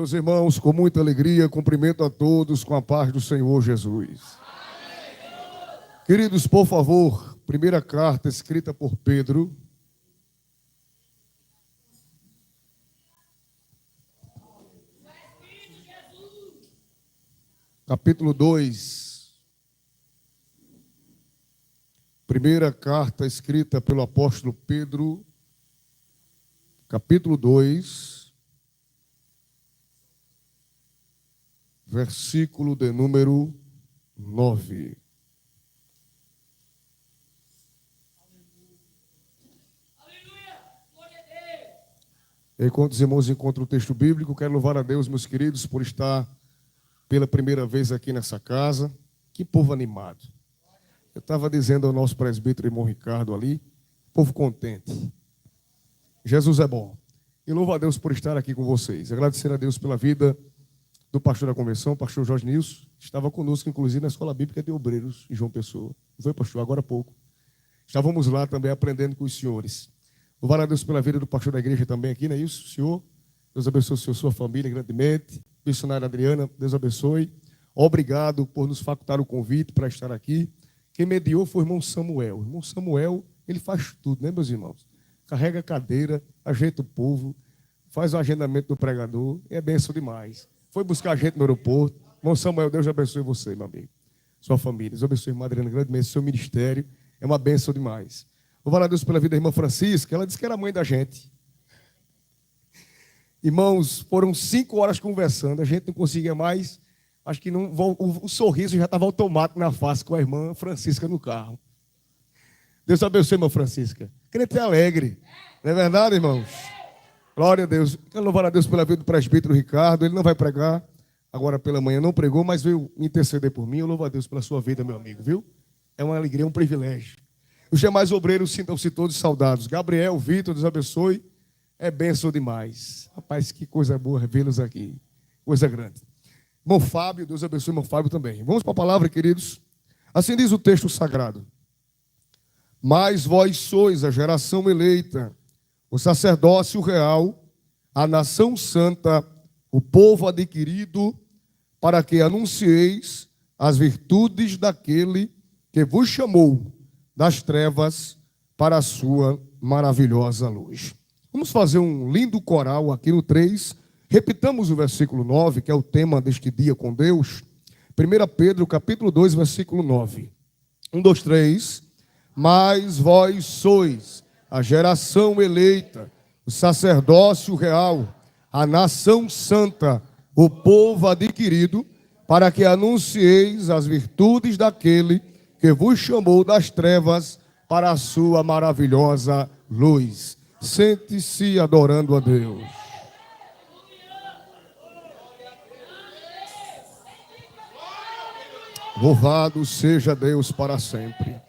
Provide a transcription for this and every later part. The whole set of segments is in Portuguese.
Meus irmãos, com muita alegria, cumprimento a todos com a paz do Senhor Jesus. Queridos, por favor, primeira carta escrita por Pedro. Capítulo 2. Primeira carta escrita pelo apóstolo Pedro, capítulo 2, versículo de número 9. Enquanto os irmãos encontram o texto bíblico, quero louvar a Deus, meus queridos, por estar pela primeira vez aqui nessa casa. Que povo animado. Eu estava dizendo ao nosso presbítero irmão Ricardo ali, povo contente. Jesus é bom. E louvo a Deus por estar aqui com vocês. Agradecer a Deus pela vida do pastor da convenção, pastor Jorge Nilson. Estava conosco, inclusive, na Escola Bíblica de Obreiros, em João Pessoa. Não foi, pastor? Agora há pouco. Estávamos lá também aprendendo com os senhores. Louvar a Deus pela vida do pastor da igreja também aqui, não é isso, senhor? Deus abençoe o senhor, sua família grandemente. Missionária Adriana, Deus abençoe. Obrigado por nos facultar o convite para estar aqui. Quem mediou foi o irmão Samuel. O irmão Samuel, ele faz tudo, né, meus irmãos? Carrega a cadeira, ajeita o povo, faz o agendamento do pregador. É bênção demais. Foi buscar a gente no aeroporto. Irmão Samuel, Deus abençoe você, meu amigo. Sua família. Deus abençoe a irmã Adriana grandemente, seu ministério. É uma bênção demais. Louvar a Deus pela vida da irmã Francisca. Ela disse que era mãe da gente. Irmãos, foram 5 horas conversando. A gente não conseguia mais. Acho que não, o sorriso já estava automático na face com a irmã Francisca no carro. Deus abençoe, irmã Francisca. Crente alegre. Não é verdade, irmãos? Glória a Deus. Quero louvar a Deus pela vida do presbítero Ricardo. Ele não vai pregar agora pela manhã. Não pregou, mas veio interceder por mim. Eu louvo a Deus pela sua vida, meu amigo, viu? É uma alegria, é um privilégio. Os demais obreiros sintam-se todos saudados. Gabriel, Vitor, Deus abençoe. É bênção demais. Rapaz, que coisa boa vê-los aqui. Coisa grande. Irmão Fábio, Deus abençoe, irmão Fábio também. Vamos para a palavra, queridos. Assim diz o texto sagrado. Mas vós sois a geração eleita, o sacerdócio real, a nação santa, o povo adquirido, para que anuncieis as virtudes daquele que vos chamou das trevas para a sua maravilhosa luz. Vamos fazer um lindo coral aqui no 3. Repitamos o versículo 9, que é o tema deste dia com Deus. 1 Pedro, capítulo 2, versículo 9. 1, 2, 3. Mas vós sois a geração eleita, o sacerdócio real, a nação santa, o povo adquirido, para que anuncieis as virtudes daquele que vos chamou das trevas para a sua maravilhosa luz. Sente-se adorando a Deus. Louvado seja Deus para sempre.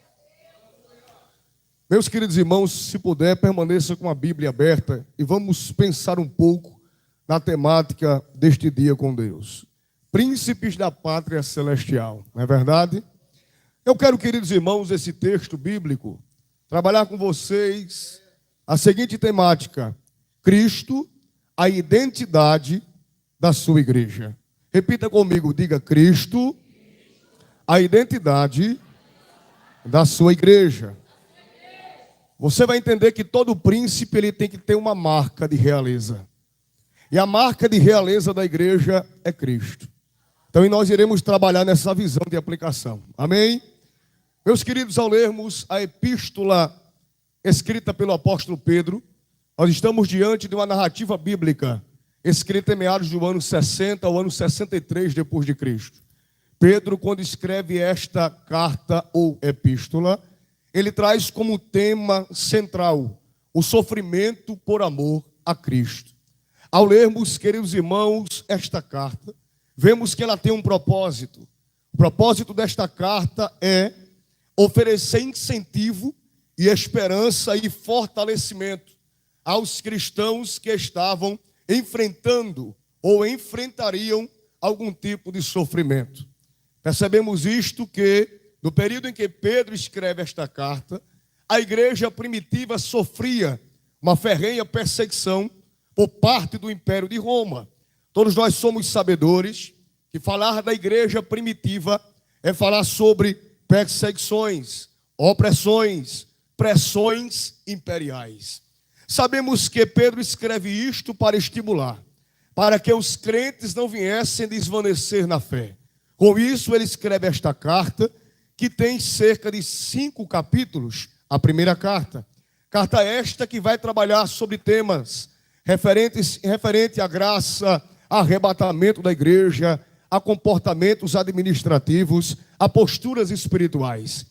Meus queridos irmãos, se puder, permaneça com a Bíblia aberta e vamos pensar um pouco na temática deste dia com Deus. Príncipes da pátria celestial, não é verdade? Eu quero, queridos irmãos, esse texto bíblico, trabalhar com vocês a seguinte temática: Cristo, a identidade da sua igreja. Repita comigo, diga: Cristo, a identidade da sua igreja. Você vai entender que todo príncipe ele tem que ter uma marca de realeza. E a marca de realeza da igreja é Cristo. Então nós iremos trabalhar nessa visão de aplicação. Amém? Meus queridos, ao lermos a epístola escrita pelo apóstolo Pedro, nós estamos diante de uma narrativa bíblica escrita em meados do ano 60 ao ano 63 depois de Cristo. Pedro, quando escreve esta carta ou epístola, ele traz como tema central o sofrimento por amor a Cristo. Ao lermos, queridos irmãos, esta carta, vemos que ela tem um propósito. O propósito desta carta é oferecer incentivo e esperança e fortalecimento aos cristãos que estavam enfrentando ou enfrentariam algum tipo de sofrimento. Percebemos isto que, no período em que Pedro escreve esta carta, a igreja primitiva sofria uma ferrenha perseguição por parte do Império de Roma. Todos nós somos sabedores que falar da igreja primitiva é falar sobre perseguições, opressões, pressões imperiais. Sabemos que Pedro escreve isto para estimular, para que os crentes não viessem desvanecer na fé. Com isso, ele escreve esta carta, que tem cerca de 5 capítulos, a primeira carta. Carta esta que vai trabalhar sobre temas referente à graça, arrebatamento da igreja, a comportamentos administrativos, a posturas espirituais.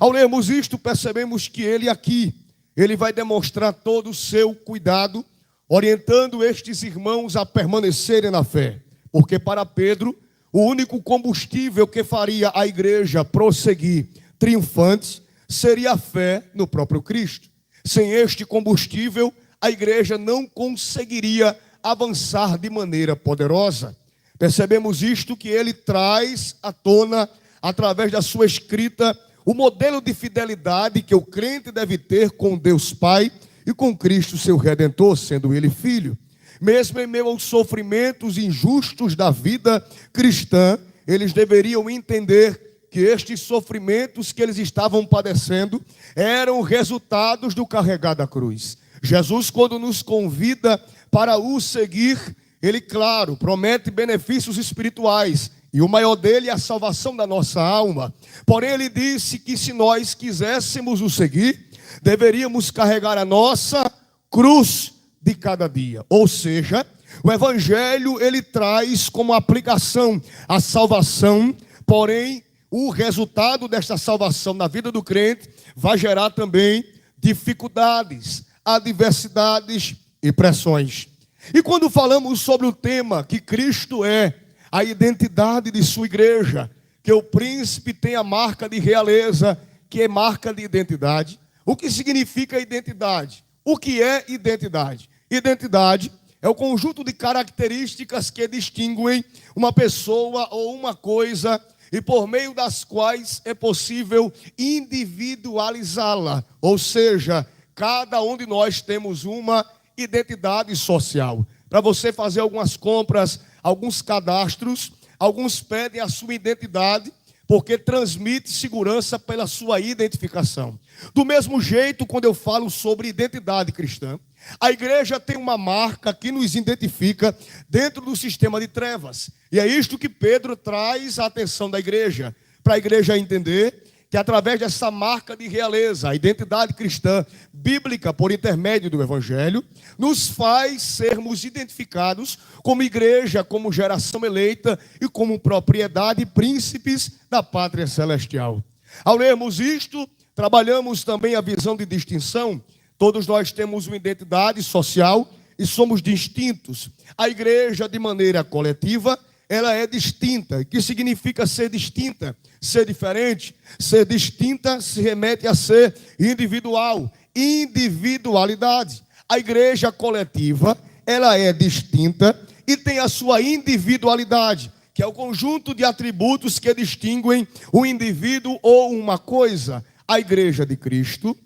Ao lermos isto, percebemos que ele vai demonstrar todo o seu cuidado, orientando estes irmãos a permanecerem na fé. Porque para Pedro, o único combustível que faria a igreja prosseguir triunfante seria a fé no próprio Cristo. Sem este combustível, a igreja não conseguiria avançar de maneira poderosa. Percebemos isto que ele traz à tona, através da sua escrita, o modelo de fidelidade que o crente deve ter com Deus Pai e com Cristo, seu Redentor, sendo ele Filho. Mesmo em meio aos sofrimentos injustos da vida cristã, eles deveriam entender que estes sofrimentos que eles estavam padecendo eram resultados do carregar da cruz. Jesus, quando nos convida para o seguir, ele, claro, promete benefícios espirituais, e o maior dele é a salvação da nossa alma. Porém, ele disse que se nós quiséssemos o seguir, deveríamos carregar a nossa cruz de cada dia. Ou seja, o evangelho ele traz como aplicação a salvação, porém o resultado desta salvação na vida do crente vai gerar também dificuldades, adversidades e pressões. E quando falamos sobre o tema que Cristo é a identidade de sua igreja, que o príncipe tem a marca de realeza, que é marca de identidade. O que significa identidade? O que é identidade? Identidade é o conjunto de características que distinguem uma pessoa ou uma coisa e por meio das quais é possível individualizá-la. Ou seja, cada um de nós temos uma identidade social. Para você fazer algumas compras, alguns cadastros, alguns pedem a sua identidade, porque transmite segurança pela sua identificação. Do mesmo jeito, quando eu falo sobre identidade cristã, a igreja tem uma marca que nos identifica dentro do sistema de trevas. E é isto que Pedro traz a atenção da igreja, para a igreja entender que através dessa marca de realeza, a identidade cristã bíblica por intermédio do evangelho, nos faz sermos identificados como igreja, como geração eleita e como propriedade e príncipes da pátria celestial. Ao lermos isto, trabalhamos também a visão de distinção. Todos nós temos uma identidade social e somos distintos. A igreja, de maneira coletiva, ela é distinta. O que significa ser distinta? Ser diferente. Ser distinta se remete a ser individual. Individualidade. A igreja coletiva, ela é distinta e tem a sua individualidade, que é o conjunto de atributos que distinguem um indivíduo ou uma coisa. A igreja de Cristo,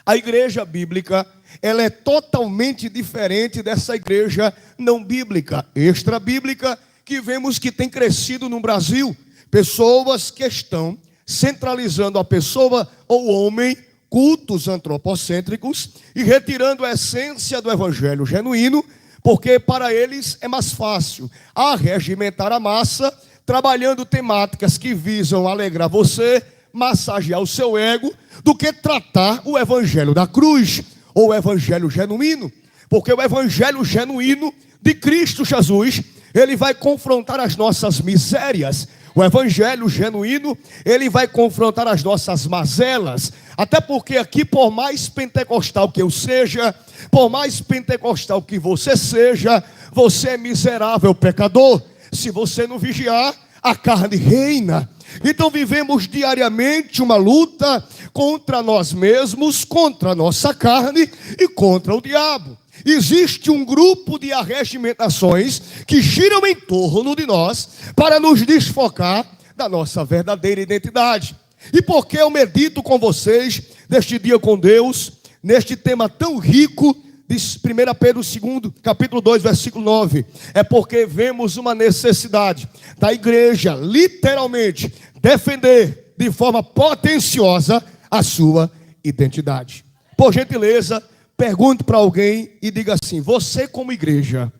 a igreja bíblica, ela é totalmente diferente dessa igreja não bíblica, extra-bíblica, que vemos que tem crescido no Brasil. Pessoas que estão centralizando a pessoa ou o homem, cultos antropocêntricos, e retirando a essência do evangelho genuíno, porque para eles é mais fácil arregimentar a massa, trabalhando temáticas que visam alegrar você, massagear o seu ego, do que tratar o evangelho da cruz, ou o evangelho genuíno. Porque o evangelho genuíno de Cristo Jesus, ele vai confrontar as nossas misérias. O evangelho genuíno, ele vai confrontar as nossas mazelas. Até porque aqui, por mais pentecostal que eu seja, por mais pentecostal que você seja, você é miserável pecador. Se você não vigiar, a carne reina. Então vivemos diariamente uma luta contra nós mesmos, contra a nossa carne e contra o diabo. Existe um grupo de arregimentações que giram em torno de nós para nos desfocar da nossa verdadeira identidade. E por que eu medito com vocês neste dia com Deus, neste tema tão rico Diz 1 Pedro 2, capítulo 2, versículo 9. É porque vemos uma necessidade da igreja, literalmente, defender de forma potenciosa a sua identidade. Por gentileza, pergunte para alguém e diga assim: você como igreja,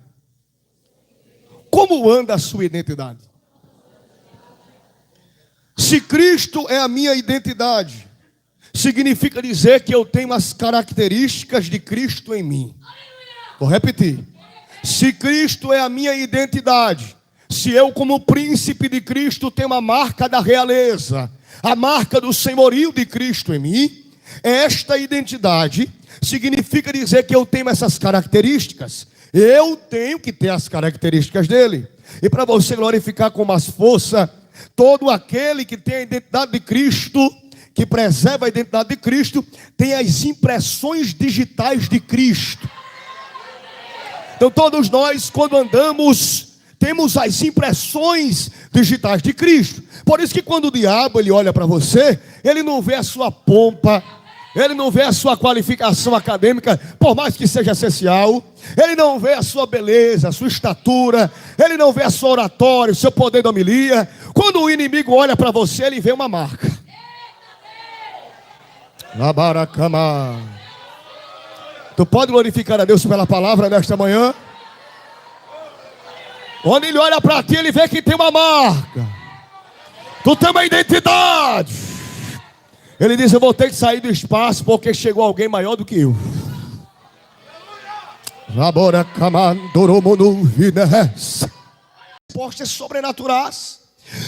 como anda a sua identidade? Se Cristo é a minha identidade, significa dizer que eu tenho as características de Cristo em mim. Vou repetir. Se Cristo é a minha identidade, se eu como príncipe de Cristo tenho a marca da realeza, a marca do senhorio de Cristo em mim, esta identidade significa dizer que eu tenho essas características. Eu tenho que ter as características dele. E para você glorificar com mais força, todo aquele que tem a identidade de Cristo, que preserva a identidade de Cristo, tem as impressões digitais de Cristo. Então todos nós, quando andamos, temos as impressões digitais de Cristo. Por isso que quando o diabo ele olha para você, ele não vê a sua pompa, ele não vê a sua qualificação acadêmica, por mais que seja essencial. Ele não vê a sua beleza, a sua estatura. Ele não vê a sua oratória, o seu poder de homilia. Quando o inimigo olha para você, ele vê uma marca. Labaracama. Tu pode glorificar a Deus pela palavra nesta manhã? Quando ele olha para ti, ele vê que tem uma marca. Tu tem uma identidade. Ele diz: eu vou ter que sair do espaço porque chegou alguém maior do que eu. Respostas sobrenaturais.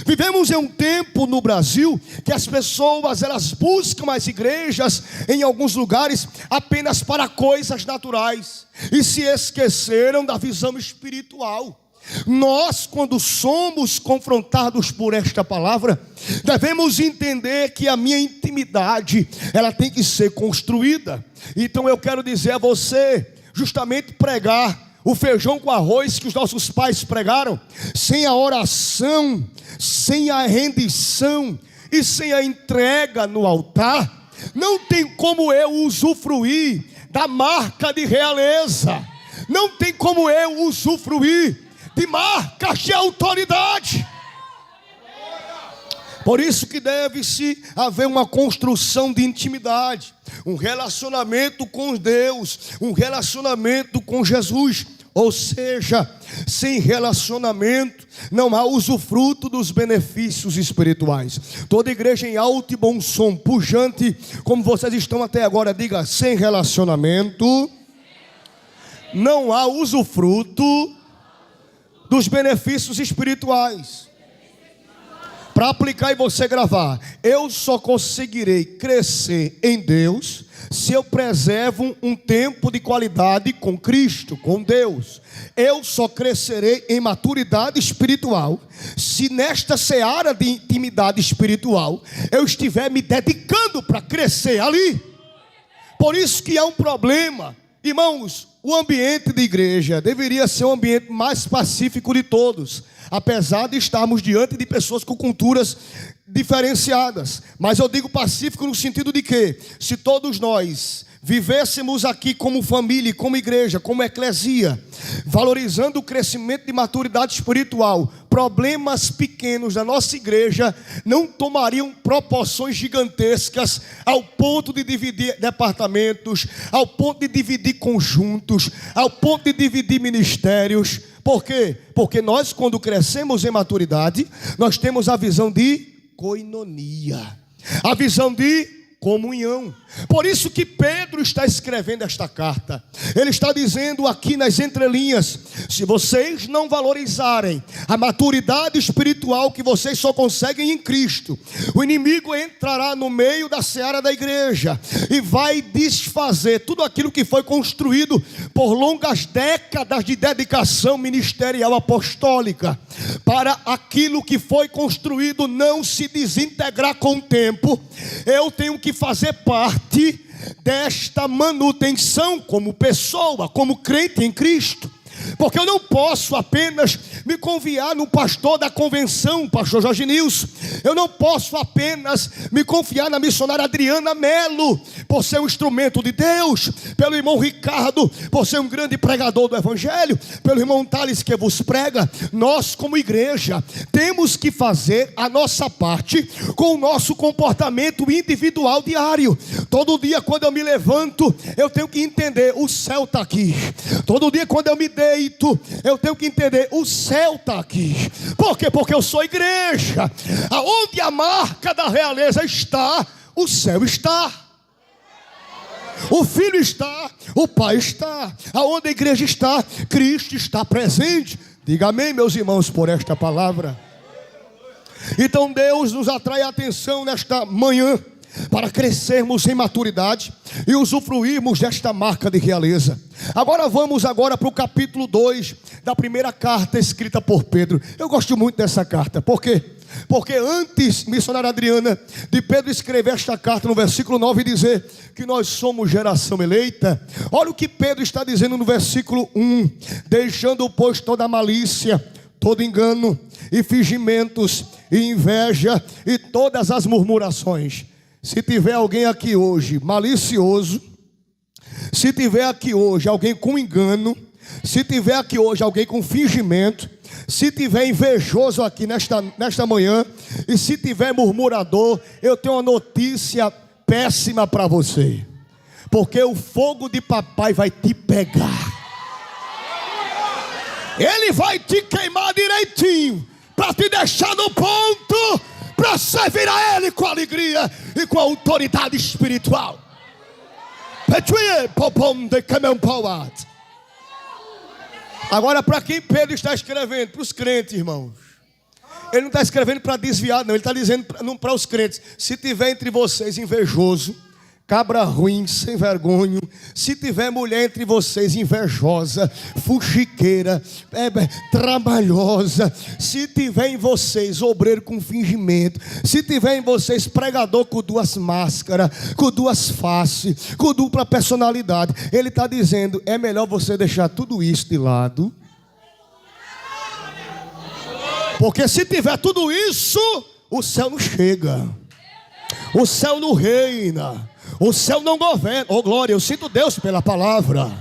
Vivemos em um tempo no Brasil que as pessoas elas buscam as igrejas em alguns lugares apenas para coisas naturais e se esqueceram da visão espiritual. Nós, quando somos confrontados por esta palavra, devemos entender que a minha intimidade, ela tem que ser construída. Então eu quero dizer a você, justamente pregar o feijão com arroz que os nossos pais pregaram, sem a oração, sem a rendição e sem a entrega no altar, não tem como eu usufruir da marca de realeza, não tem como eu usufruir de marcas de autoridade. Por isso que deve-se haver uma construção de intimidade, um relacionamento com Deus, um relacionamento com Jesus. Ou seja, sem relacionamento não há usufruto dos benefícios espirituais. Toda igreja em alto e bom som, pujante, como vocês estão até agora, diga: sem relacionamento não há usufruto dos benefícios espirituais. Para aplicar e você gravar: eu só conseguirei crescer em Deus se eu preservo um tempo de qualidade com Cristo, com Deus. Eu só crescerei em maturidade espiritual se nesta seara de intimidade espiritual eu estiver me dedicando para crescer ali. Por isso que há um problema, irmãos. O ambiente de igreja deveria ser o ambiente mais pacífico de todos, apesar de estarmos diante de pessoas com culturas diferenciadas. Mas eu digo pacífico no sentido de que, se todos nós vivêssemos aqui como família, como igreja, como eclesia, valorizando o crescimento de maturidade espiritual, problemas pequenos da nossa igreja não tomariam proporções gigantescas ao ponto de dividir departamentos, ao ponto de dividir conjuntos, ao ponto de dividir ministérios. Por quê? Porque nós, quando crescemos em maturidade, nós temos a visão de koinonia, a visão de comunhão. Por isso que Pedro está escrevendo esta carta. Ele está dizendo aqui nas entrelinhas: se vocês não valorizarem a maturidade espiritual que vocês só conseguem em Cristo, o inimigo entrará no meio da seara da igreja e vai desfazer tudo aquilo que foi construído por longas décadas de dedicação ministerial apostólica. Para aquilo que foi construído não se desintegrar com o tempo, eu tenho que fazer parte desta manutenção como pessoa, como crente em Cristo. Porque eu não posso apenas me confiar no pastor da convenção, pastor Jorge Nilson. Eu não posso apenas me confiar na missionária Adriana Melo, por ser um instrumento de Deus, pelo irmão Ricardo, por ser um grande pregador do evangelho, pelo irmão Thales que vos prega. Nós como igreja temos que fazer a nossa parte com o nosso comportamento individual diário. Todo dia quando eu me levanto, eu tenho que entender, o céu está aqui. Todo dia quando eu me deito, eu tenho que entender, o céu está aqui. Por quê? Porque eu sou igreja. Aonde a marca da realeza está, o céu está. O Filho está, o Pai está. Aonde a igreja está, Cristo está presente. Diga amém, meus irmãos, por esta palavra. Então Deus nos atrai a atenção nesta manhã, para crescermos em maturidade e usufruirmos desta marca de realeza. Agora vamos para o capítulo 2 da primeira carta escrita por Pedro. Eu gosto muito dessa carta. Por quê? Porque antes, missionária Adriana, de Pedro escrever esta carta no versículo 9 e dizer que nós somos geração eleita, olha o que Pedro está dizendo no versículo 1: deixando pois toda malícia, todo engano e fingimentos e inveja e todas as murmurações. Se tiver alguém aqui hoje malicioso, se tiver aqui hoje alguém com engano, se tiver aqui hoje alguém com fingimento, se tiver invejoso aqui nesta manhã, e se tiver murmurador, eu tenho uma notícia péssima para você, porque o fogo de papai vai te pegar. Ele vai te queimar direitinho, para te deixar no ponto, para servir a Ele com alegria e com autoridade espiritual. Agora, para quem Pedro está escrevendo? Para os crentes, irmãos. Ele não está escrevendo para desviar, não. Ele está dizendo para os crentes: se tiver entre vocês invejoso, cabra ruim, sem vergonha, se tiver mulher entre vocês invejosa, fuxiqueira, trabalhosa, se tiver em vocês obreiro com fingimento, se tiver em vocês pregador com duas máscaras, com duas faces, com dupla personalidade, ele está dizendo, é melhor você deixar tudo isso de lado, porque se tiver tudo isso, o céu não chega, o céu não reina, o céu não governa. Oh glória, eu sinto Deus pela palavra.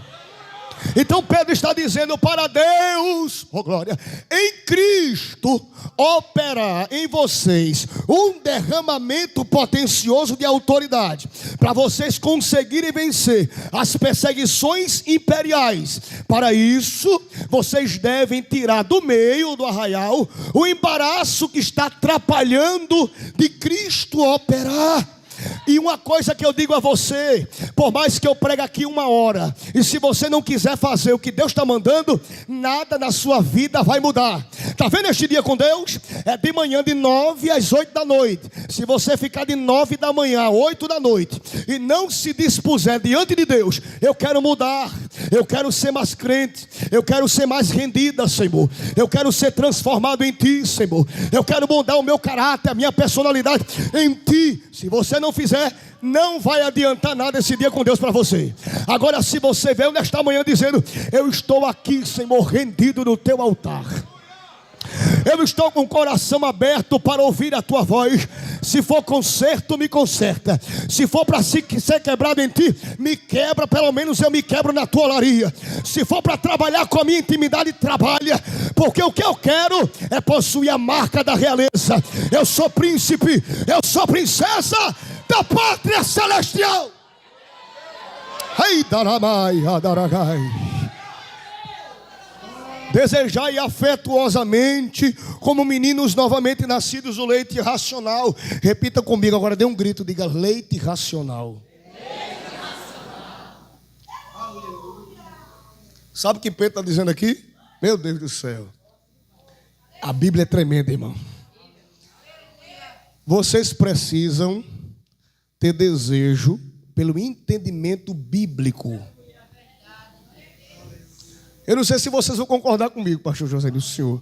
Então Pedro está dizendo para Deus, oh glória, em Cristo operar em vocês um derramamento potencioso de autoridade, para vocês conseguirem vencer as perseguições imperiais. Para isso, vocês devem tirar do meio do arraial o embaraço que está atrapalhando de Cristo operar. E uma coisa que eu digo a você, por mais que eu pregue aqui 1 hora, e se você não quiser fazer o que Deus está mandando, nada na sua vida vai mudar. Está vendo este dia com Deus? É de manhã de 9 às 8 da noite. Se você ficar de 9 da manhã a 8 da noite e não se dispuser diante de Deus, eu quero mudar, eu quero ser mais crente, eu quero ser mais rendida, Senhor, eu quero ser transformado em Ti, Senhor, eu quero mudar o meu caráter, a minha personalidade em Ti. Se você não fizer, não vai adiantar nada esse dia com Deus para você. Agora, se você veio nesta manhã dizendo, eu estou aqui, Senhor, rendido no Teu altar, eu estou com o coração aberto para ouvir a Tua voz. Se for conserto, me conserta. Se for para ser quebrado em Ti, me quebra, pelo menos eu me quebro na Tua olaria. Se for para trabalhar com a minha intimidade, trabalha. Porque o que eu quero é possuir a marca da realeza. Eu sou príncipe, eu sou princesa da pátria celestial. Ei, daramai, adaragai. Desejai afetuosamente como meninos novamente nascidos do leite racional. Repita comigo agora, dê um grito, diga leite racional. Leite racional. Sabe o que Pedro está dizendo aqui? Meu Deus do céu, a Bíblia é tremenda, irmão. Vocês precisam ter desejo pelo entendimento bíblico. Eu não sei se vocês vão concordar comigo, pastor José do Senhor,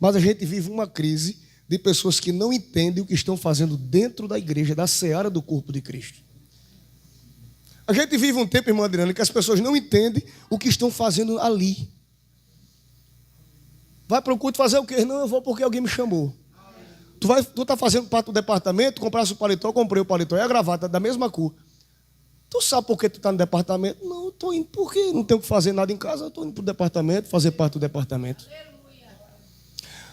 mas a gente vive uma crise de pessoas que não entendem o que estão fazendo dentro da igreja, da seara do corpo de Cristo. A gente vive um tempo, irmã Adriana, que as pessoas não entendem o que estão fazendo ali. Vai para o culto fazer o quê? Não, eu vou porque alguém me chamou. Tu tá fazendo parte do departamento, comprasse o paletó, eu comprei o paletó e a gravata da mesma cor. Tu sabe por que tu está no departamento? Não, eu estou indo porque não tenho que fazer nada em casa, eu estou indo para o departamento, fazer parte do departamento.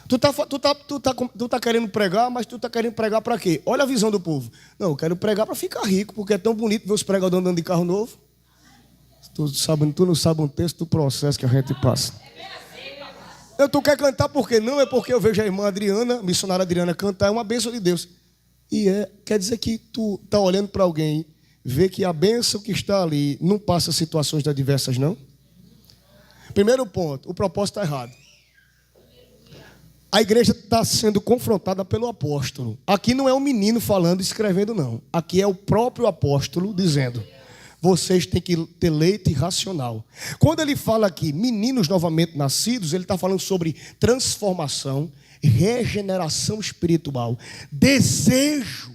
Tu tá querendo pregar, mas tu tá querendo pregar para quê? Olha a visão do povo. Não, eu quero pregar para ficar rico, porque é tão bonito ver os pregadores andando de carro novo. Tu não sabe um texto do processo que a gente passa. Tu quer cantar por quê? Não, é porque eu vejo a irmã Adriana, a missionária Adriana, cantar, é uma bênção de Deus. Quer dizer que tu tá olhando para alguém, vê que a bênção que está ali não passa situações adversas, não? Primeiro ponto, o propósito está errado. A igreja está sendo confrontada pelo apóstolo. Aqui não é um menino falando e escrevendo, não. Aqui é o próprio apóstolo dizendo: vocês têm que ter leite racional. Quando ele fala aqui, meninos novamente nascidos, ele está falando sobre transformação, regeneração espiritual, desejo,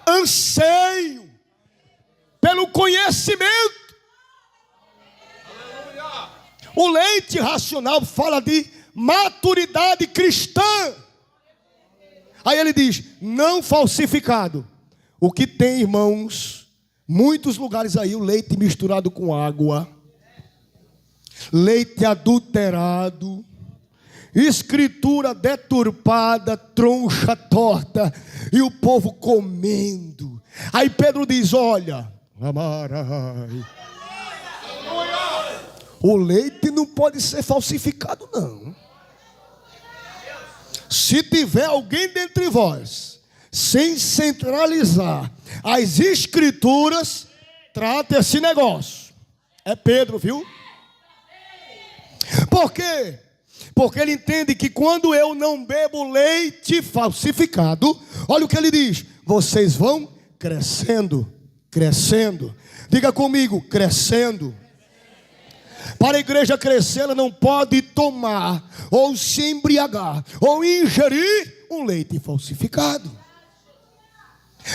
anseio pelo conhecimento. O leite racional fala de maturidade cristã. Aí ele diz: não falsificado. O que tem, irmãos, muitos lugares aí, o leite misturado com água, leite adulterado, escritura deturpada, troncha torta, e o povo comendo. Aí Pedro diz: olha, amarai, o leite não pode ser falsificado, não. Se tiver alguém dentre vós, sem centralizar as escrituras, trata esse negócio. É Pedro, viu? Por quê? Porque ele entende que quando eu não bebo leite falsificado, olha o que ele diz: vocês vão crescendo, crescendo. Diga comigo, crescendo. Para a igreja crescer, ela não pode tomar, ou se embriagar, ou ingerir um leite falsificado.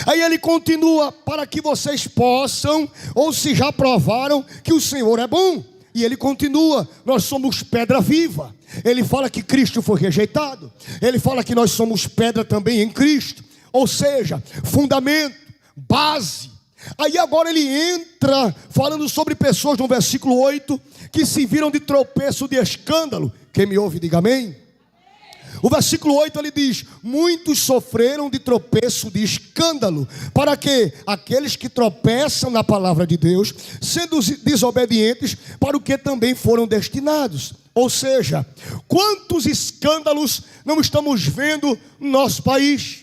Aí ele continua: para que vocês possam, ou se já provaram que o Senhor é bom. E ele continua: nós somos pedra viva. Ele fala que Cristo foi rejeitado. Ele fala que nós somos pedra também em Cristo. Ou seja, fundamento, base. Aí agora ele entra falando sobre pessoas no versículo 8 que se viram de tropeço, de escândalo. Quem me ouve, diga amém. O versículo 8 ele diz: muitos sofreram de tropeço, de escândalo. Para que aqueles que tropeçam na palavra de Deus, sendo desobedientes, para o que também foram destinados. Ou seja, quantos escândalos não estamos vendo no nosso país?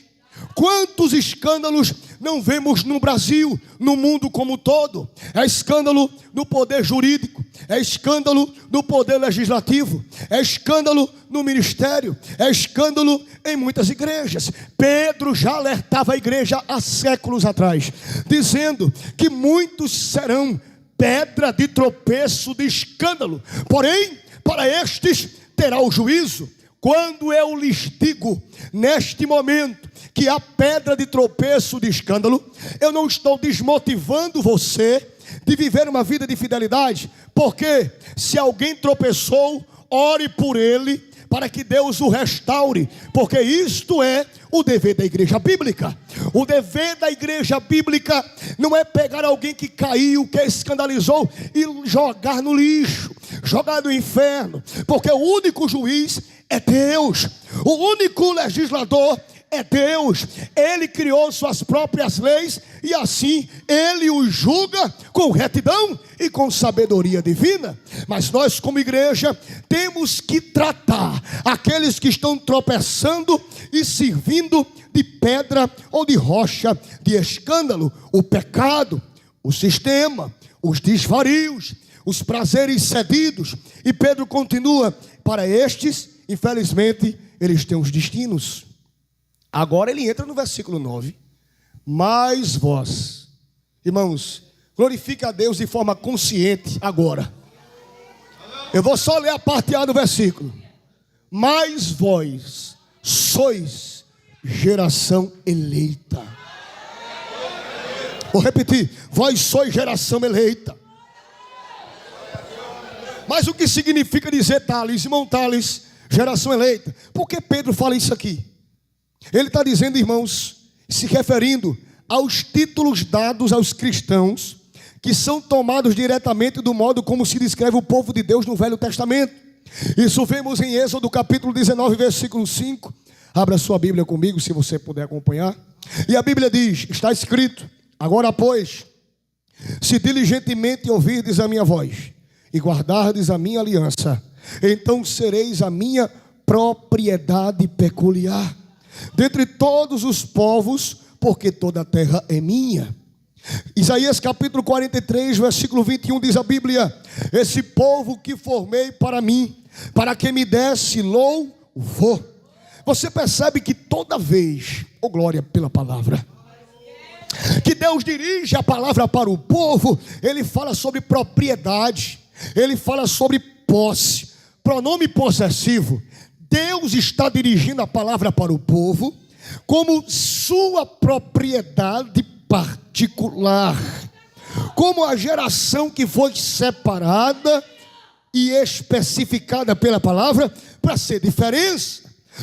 Quantos escândalos não vemos no Brasil, no mundo como um todo? É escândalo no poder jurídico, é escândalo no poder legislativo, é escândalo no ministério, é escândalo em muitas igrejas. Pedro já alertava a igreja há séculos atrás, dizendo que muitos serão pedra de tropeço, de escândalo. Porém, para estes terá o juízo. Quando eu lhes digo, neste momento, que a pedra de tropeço, de escândalo, eu não estou desmotivando você de viver uma vida de fidelidade, porque se alguém tropeçou, ore por ele, para que Deus o restaure, porque isto é o dever da igreja bíblica. O dever da igreja bíblica não é pegar alguém que caiu, que escandalizou, e jogar no lixo, jogar no inferno, porque o único juiz é Deus, o único legislador é Deus. Ele criou suas próprias leis e assim Ele os julga com retidão e com sabedoria divina. Mas nós como igreja temos que tratar aqueles que estão tropeçando e servindo de pedra ou de rocha de escândalo, o pecado, o sistema, os desvarios, os prazeres cedidos. E Pedro continua: para estes, infelizmente, eles têm os destinos. Agora ele entra no versículo 9. Mas vós, irmãos, glorifique a Deus de forma consciente agora. Eu vou só ler a parte A do versículo. Mas vós sois geração eleita. Vou repetir: vós sois geração eleita. Mas o que significa dizer, Thales, irmão Thales, Geração eleita. Por que Pedro fala isso aqui? Ele está dizendo, irmãos, se referindo aos títulos dados aos cristãos, que são tomados diretamente do modo como se descreve o povo de Deus no Velho Testamento. Isso vemos em Êxodo capítulo 19, versículo 5. Abra sua Bíblia comigo, se você puder acompanhar. E a Bíblia diz, está escrito: agora, pois, se diligentemente ouvirdes a minha voz e guardardes a minha aliança, então sereis a minha propriedade peculiar dentre todos os povos, porque toda a terra é minha. Isaías capítulo 43, versículo 21 diz a Bíblia: esse povo que formei para mim, para que me desse louvor. Você percebe que toda vez, glória pela palavra, que Deus dirige a palavra para o povo, Ele fala sobre propriedade, Ele fala sobre posse, pronome possessivo. Deus está dirigindo a palavra para o povo como sua propriedade particular, como a geração que foi separada e especificada pela palavra para ser diferença.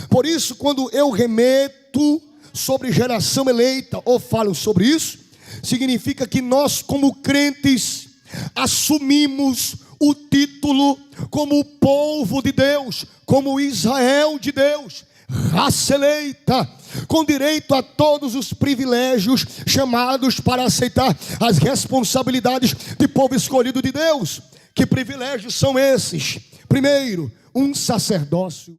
Por isso, quando eu remeto sobre geração eleita ou falo sobre isso, significa que nós, como crentes, assumimos o título como o povo de Deus, como Israel de Deus, raça eleita, com direito a todos os privilégios, chamados para aceitar as responsabilidades de povo escolhido de Deus. Que privilégios são esses? Primeiro, um sacerdócio